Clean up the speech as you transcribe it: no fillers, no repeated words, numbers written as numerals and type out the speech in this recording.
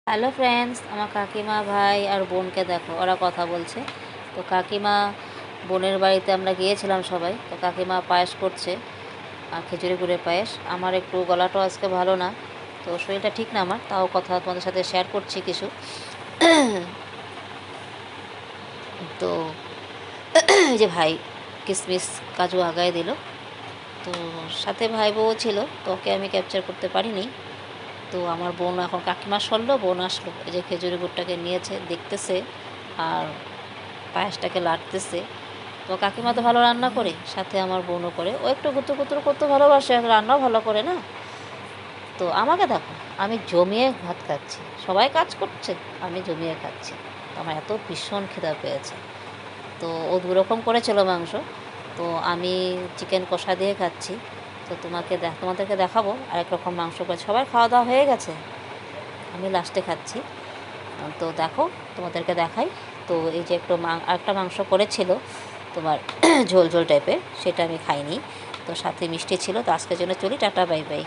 Hello friends, আমার কাকিমা, ভাই আর বোনকে দেখো, ওরা কথা বলছে। তো কাকিমা বোনের বাড়িতে আমরা গিয়েছিলাম সবাই। তো কাকিমা পায়েস করছে, আর খিচুড়ি গুড়ের পায়েস। আমার একটু গলাটাও আজকে ভালো না, তো শরীরটা ঠিক না আমার, তাও কথা তোমাদের সাথে শেয়ার করছি কিছু। তো এই যে ভাই কিশমিশ কাজু আগায় দিল, তো সাথে ভাই বউ ছিল, তো ওকে আমি ক্যাপচার করতে পারিনি। তো আমার বোন এখন কাকিমা সরলো, বোন আসলো, এই যে খেজুরি গুড়টাকে নিয়েছে, দেখতেছে আর পায়েসটাকে লাড়তেছে। তো কাকিমা তো ভালো রান্না করে, সাথে আমার বোনও করে, ও একটু গুতুর গুতুর করতে ভালোবাসে, রান্নাও ভালো করে না। তো আমাকে দেখো, আমি জমিয়ে ভাত খাচ্ছি, সবাই কাজ করছে, আমি জমিয়ে খাচ্ছি। তো আমার এত ভীষণ খিদা পেয়েছে। তো ও দুরকম করেছিল মাংস, তো আমি চিকেন কষা দিয়ে খাচ্ছি। তো তোমাদেরকে দেখাবো আরেক রকম মাংস করে। সবার খাওয়া দাওয়া হয়ে গেছে, আমি লাস্টে খাচ্ছি। তো দেখো, তোমাদেরকে দেখাই। তো এই যে আরেকটা মাংস করেছিল তোমার ঝোল ঝোল টাইপের, সেটা আমি খাইনি। তো সাথে মিষ্টি ছিল। তো আজকের জন্য চলি, টাটা, বাই বাই।